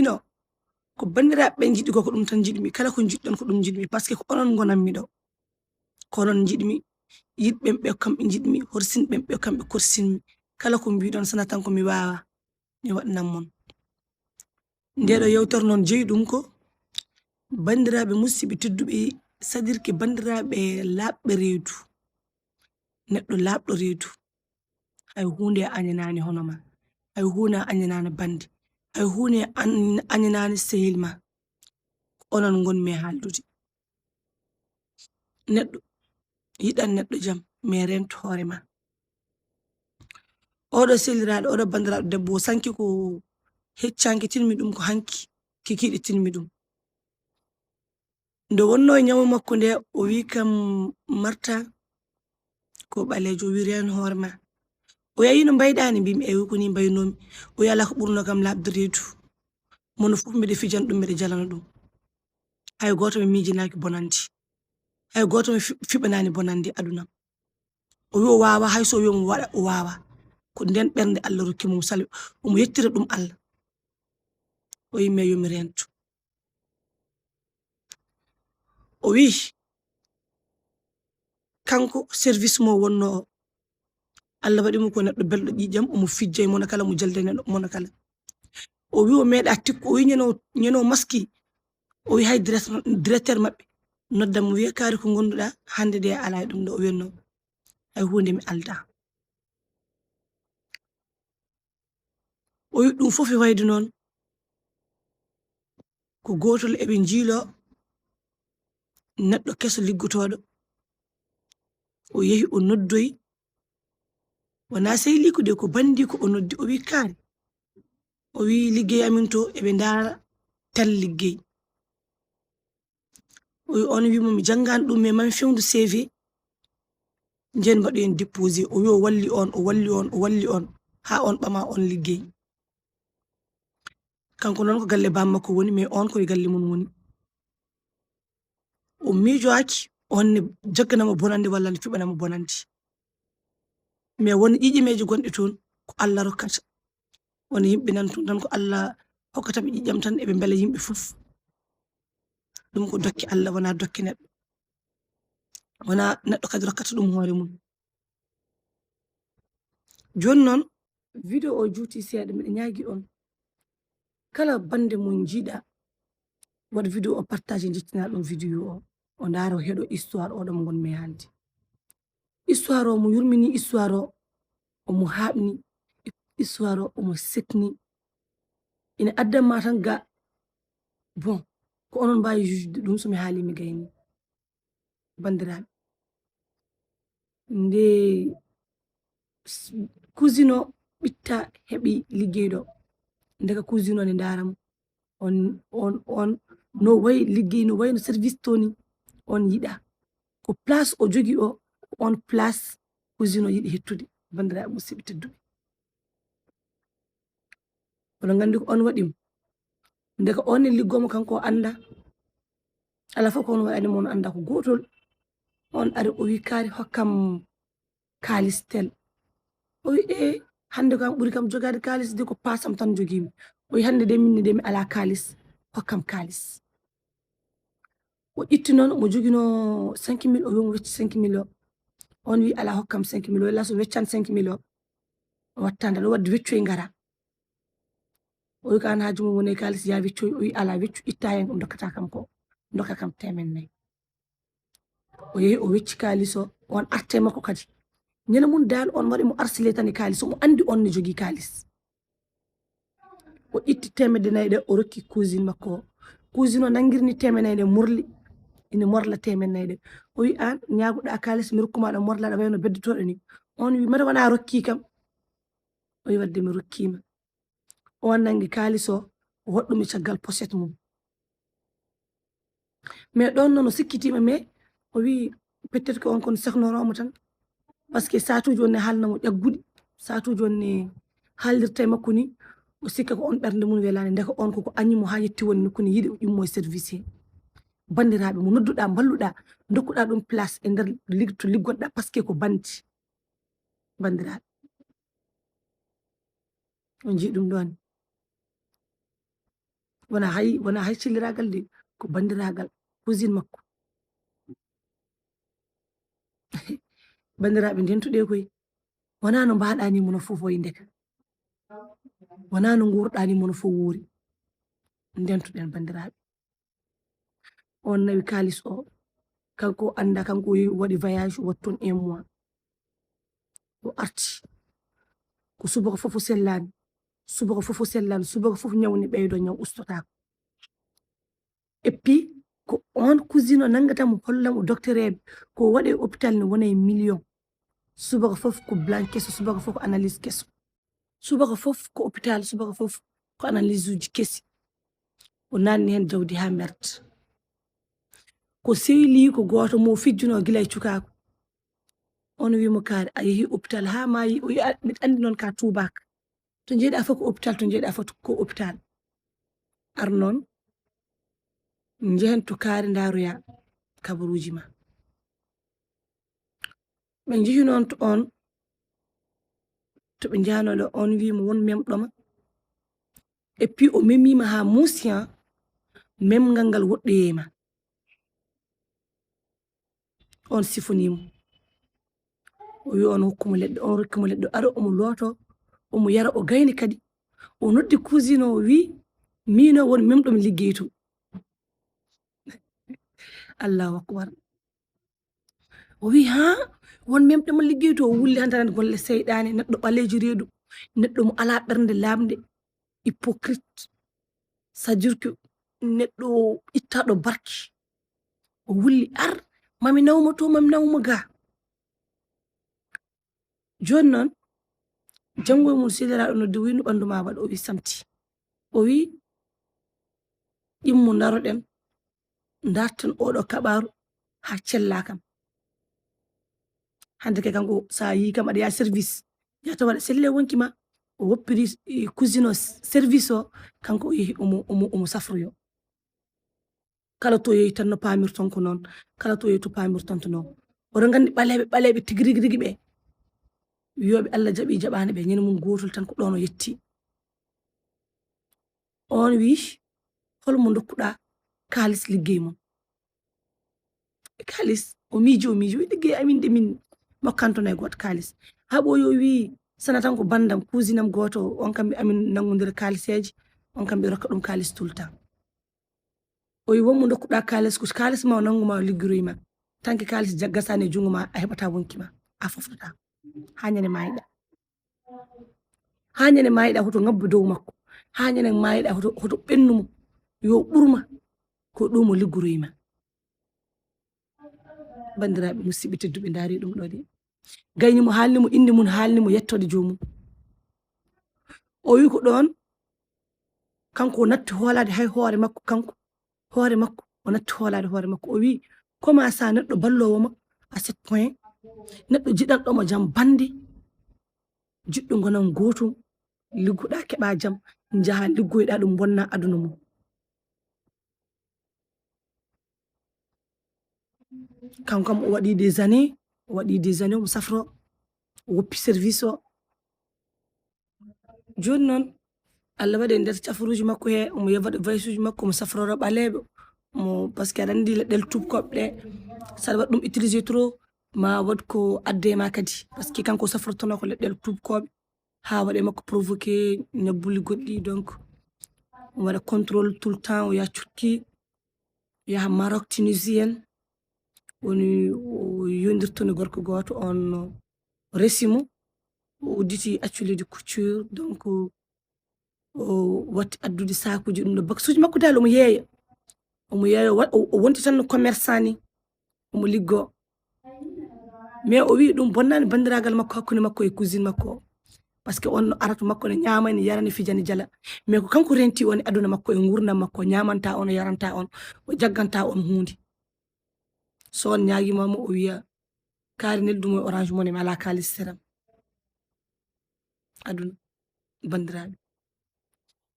no ko bandiraɓe jiɗi ko ɗum tan jiɗmi kala ko jiɗɗon ko ɗum jiɗmi par ce que ko onon gonanmi ɗo ko onon jiɗmi yiɗɓen ɓe kamɓe jiɗmi horsinɓen ɓe kamɓe korsinmi kala ko mbiɗon sana tan ko mi wawa mi waɗanan mon ndeɗo yewtere noon jeeyi ɗum ko bandiraɓe musidɓe tedduɓe sadirke bandiraɓe laɓɓe reedu neɗɗo laɓɗo reedu hay hunde a añanani hono ma hay hunde a añanani bande hay hunde a añanani sehil ma ko onon gonmi e haaldude neɗɗo yiɗan neɗɗo jaam mais rento hoore ma oɗo sehiliraɗo oɗo bandiraɗo debbo o sanki ko heccanki tinmi ɗum ko hanki kikiɗe tinmi ɗum nde wonno e ñawu makko nde o wi kam Marta ko ɓalejo o wi ren hoore ma o yahi no mbayɗani mbimi eyi ko ni mbaynomi o wi ala ko ɓurno kam labde reedu mono fof mbiɗa fijana ɗum mbiɗa jalana ɗum hay goto mi miijinaki bonandi hay goto mi fiɓanani bonandi aduna o wi o wawa hayso o wi omo waɗa o wawa ko nden ɓernde Allah rokkimo mo sali omo yettira ɗum Allah o wi mais yomi rento o wi kanko service mo wonno o Allah waɗimo ko neɗɗo belɗo ƴiƴam omo fijja e mono kala mo jalde neɗɗo mono kala o wi o meeɗa tikku o wi ñano maski o wi hay directeur maɓɓe noddam mo wiya kaari ko gonduɗa hande de ala e ɗum ɗo o wiyanno hay hunde mi alda o wi ɗum fof e wayde noon ko gotol eɓe jiilo neɗɗo keso liggotoɗo o yehi o noddoyi wona sehiliiko de ko bandiko o noddi o wi kaari o wi liggey amin to eɓe ndaara tel liggey o wi on wimo mi janngani ɗum mais mami fewdu CV nden mbaɗoyen déposé o wi o walli on o walli on o walli on ha on ɓama on liggey kanko noon ko galle bammakko woni mais on koye galle mum woni o miijoaki on ne jagganamo bonande walla ne fiɓanamo bonandi mais won ƴiƴimeje gonɗe toon ko Allah rokkata won yimɓe nan toon tan ko Allah hokkataɓe ƴiƴam tan eɓe beela yimɓe fof ɗum ko dokke Allah wona dokke neɗɗo wona neɗɗo kadi rokkata ɗum hoore mum joni noon vidéo o juuti seeɗa mbiɗa ñaagui on kala bande mo jiiɗa waɗ vidéo o partage jettina ɗum vidéo o ndaara o heeɗo histoire oɗo mo gonmi e haalde histoire o mo yurmini histoire o omo haɓni histoire o omo sekni ina addanma tan ga bon ko onon mbawi jujude ɗum somi haali mi gayni bandiraɓe nde cousine o ɓitta heeɓi liggeyɗo ndeka cousine o ne daaramo on no wayi liggey no wayno service toni on yiɗa ko place o jogui o on place cousine o yiɗi hettude bandiraɓe musidɓe tedduɓe oɗon gandi ko on waɗimo ndeka on ne liggomo kanko o anda ala fof ko on waɗanimo on anda ko gotol on ari o wi kaari hokkam kalis tel o wi hande kam ɓuuri kam jogade kalis de ko pasam tan joguimi o wi hande de minne de mi ala kalis hokkam kalis o itti noon mo joguino 5 000 o wi mo wecci 5 000 o on wi ala hokkam 5 000 o ila so weccan 5 000 o watta nde aɗa wadde weccoy ngara o wi ko an haaju mum woni e kalis ya weccoy o wi ala weccu itta hen ko dokkata kam ko dokka kam 400 o yehi o wecci kalis o on arte makko kadi ñande mum dal on waɗi mo harcelé tan e kalis omo andi on ne jogui kalis o itti 400 ɗe o rokki cousine makko o cousine o nangguirni 400 ɗe morli ina morla 400 ɗe o wi an ñagoɗa kalis mi rokkuma ɗo morla ɗa wayno beddotoɗo ni on wi mata wona rokki kam o wi wadde mi rokkima on nangui kalis o waɗɗum e caggal pochette mum mais ɗon noon o sikkitima mais o wi peut être que on kono sahnoromo tan par ce que satuji on ne haalnamo ƴagguɗi satuji on ne haaldirta e makko ni o sikka ko on ɓernde mum welani ndeka on koko añimo ha yetti woni nokku ne yiiɗi o ƴummo e service he bandiraɓe mo nodduɗa balluɗa dokkuɗa ɗum place e nder to liggoɗɗa par ce que ko bandi bandiraɓe on jii ɗum ɗon wona hay celliragal de ko bandiragal cousine makko. Bandiraɓe ndentuɗe koye wona no mbaɗanimo no fof woyi ndeka, wona no gurɗanimo no fof woori. Ndentuɗen bandiraɓe, on nawi kalis o kanko anda kanko waɗi voyage watton 1 mois o arti ko subaka fof o sellani, subaka fof o sellani, subaka fof ñawni ɓeydo ñaw ustotako. Et puis ko on cousine o nangatamo hollamo docteur eɓe ko waɗe hôpital ne wona e million. Subaka fof ko blanc kesso, subaka fof ko analyse kesso, subaka fof ko hôpital, subaka fof ko analyse uji kessi. O nanni hen jawdi ha merta. Ko sehili ko goto mo fijjuno gila e cukako on wimo kaari a yeehi hôpital ha mayi o wi miɗa andi noon ka tubaka to jeeɗa fof ko hôpital, to jeeɗa fof ko hôpital. Ar noon jehen to kaari daroya kabaruji ma. Ɓe jeehi noon to on to ɓe jahanoɗo on wimo won memɗoma et puis o memima ha muusiyan memgal ngal woɗɗoyema. On sifonimo o wi on hokkuma leɗɗe, on rokkimo leɗɗe ara omo looto omo yara o gayni kadi o noddi cousine o wi mino won memɗomi liggey to. Allahu akbar. O wi ha won memɗomo liggey to, o wulli hantanade golle seyɗane, neɗɗo ɓalejo reedu, neɗɗo mo ala ɓernde lamde, hypocrite, c'est dire que neɗɗo ittaɗo barki. O wulli ar mami nawmo to, mami nawmo ga. Joni noon janggo mum siliraɗo noddi wi no ɓandu ma waɗi, o wi samti. O wi immu daroɗen darten oɗo kaɓaru ha cella kam. Hande ke kanko sa yi kam aɗa ya service yata waɗa selle wonki ma, o woppiri cousine o service o kanko o yeehi omo safroyo. Kala to yeehi tan no pamirton ko noon, kala to yeehi to pamirton to noon. Oɗon gandi ɓaleɓe tigi rigi ɓe wiyoɓe Allah jaaɓi jaɓani ɓe ñande mum gotol tan ko ɗon o yetti. On wi holmo dokkuɗa kalis liggey mum. Kalis o miiji wi liggey amin de min mokkantono e goto kalis. Ha ɓoyi o wi sana tan ko bandam cousine am goto on kam amin nangodira kaliseji, on kam ɓe rokka ɗum kalis tout le temps. O wi wonmo dokkuɗa kalis ko kalis ma o nanguma o liggiroyma tanke kalis gasani e jungo ma a heɓata wonki ma, a foftata ha ñande mayiɗa. Ha ñande mayiɗa hoto ngabbu dow makko, ha ñande mayiɗa hoto ɓennumo yo ɓurma ko ɗum o liggoroyma. Bandiraɓe musidɓe tedduɓe daari ɗum ɗo de gaynimo haalnimo inde mum, haalnimo yettode jomum. O wi ko ɗon kanko o natti hoolade hay hoore makko, kanko hoore makko o natti hoolade hoore makko. O wi comment ça neɗɗo ballowoma à 7 point, neɗɗo jiɗanɗomo jam bande, jiɗɗo gonan gotum, liggoɗa keɓa jam, jaha liggoyɗa ɗum bonna aduna mum. Kanko kam o waɗi des années omo safro, o woppi service o. Joni noon Allah waɗi e nder cafaruji makko he omo yewa voice uji makko, omo safroro ɓaleɓe mo par ce que aɗa andi leɗɗel tubkoɓe ɗe saɗa waɗa ɗum utiliser trop ma wad ko adde ma kadi, par ce que kanko safrotono ko leɗɗel tubkoɓe ha waɗe makko provoqué ñabbuli goɗɗi. Donc o waɗa contrôle tout le temps, o yaha Turquie, yaha Maroc, Tunisienne, woni o yondirtoni gorko goto on resimo, o udditi atelier de couture. Donc o watti addude sakuji ɗum ɗo baksuji makko dal omo yeeya o wonti tan no commerçant ni omo liggo. Mais o wi ɗum bonnani bandiragal makko hakkude makko e cousine makko o, par ce que on no arata makko ne ñama ne yara ne fija ne jala. Mais ko kanko renti on e aduna makko e gurdam makko, ñamanta on, o yaranta on, o jagganta on hunde. So on ñaguimamo o wiya kaari neldumo e Orange Money mi ala kalis seram. Aduna bandiraɓe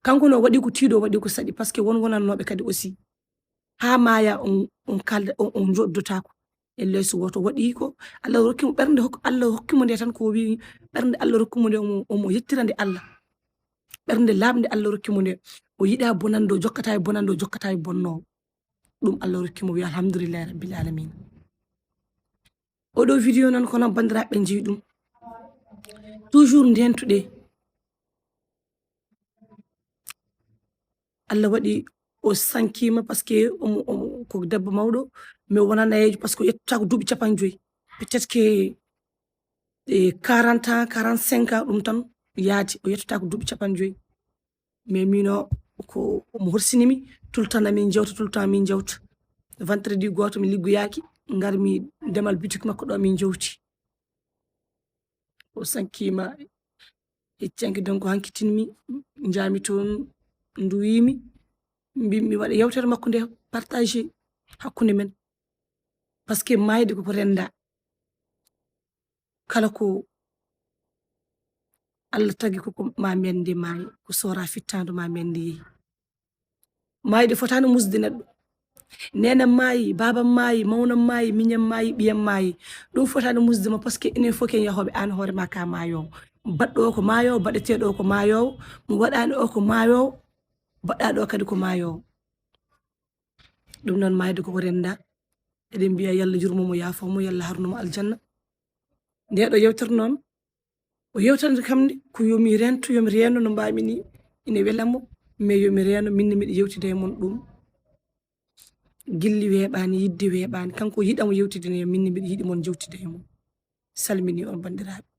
kanko no waɗi ko tiiɗo, waɗi ko saɗi, par ce que wonannoɓe kadi aussi ha maya on kalda on joddotako e leyso woto. Waɗi ko Allah rokkimo ɓernde, Allah hokkimo nde tan ko wi ɓernde Allah rokkimo nde omo yettira nde Allah, ɓernde lamde Allah rokkimo nde. o yiɗa bonande o jokkata e bonande o jokkata e bonnowo ɗum Allah rokkimo wi alhamdulillahi rabbil alamin oɗo vidéo noon kono bandiraɓe jeeyi ɗum toujours ndentuɗe Allah waɗi o sankima par ce que omo ko debbo mawɗo mais wona nayejo par ce que o yettata ko duuɓi 50 peut être que 40 ans 45 ans ɗum tan yaadi o yettata ko duuɓi 50 mais mino ko omo horsinimi tout le temps amin jewta tout le temps min jewta vendredi goto mi liggoyaki garmi demal boutique makko ɗo min jewti o sankima heccanki donc hankitinmi jami toon nduwimi mbimi waɗa yewtere makko nde partagé hakkude men par ce que mayde koko renda kala ko Allah tagi koko ma mende maayi ko sora fittando ma mende yeehi mayde fotani musde neɗɗo nenam maayi babam maayi mawnam maayi miñam maayi ɓiyam maayi ɗum fotani musdema par ce que enen fof ken yahoɓe an hoorema ka maayowo baɗɗo o ko maayowo baɗeteɗo o ko maayowo mo waɗani o ko maayowo baɗɗaɗo o kadi ko maayowo ɗum noon mayde koko renda eɗen mbiya yallah jurmomo yafomo yallah harnumo aljanna ndeɗo yewtere noon o yewtande kam nde ko yomi rento yomi reeno no mbami ni ine welamo mais yomi reeno minne miɗo yewtida e mon ɗum gilli weeɓani yidde weeɓani kanko yiɗamo yewtidine minne mbiɗa yiɗi mon jewtida e mon salmini on bandiraɓe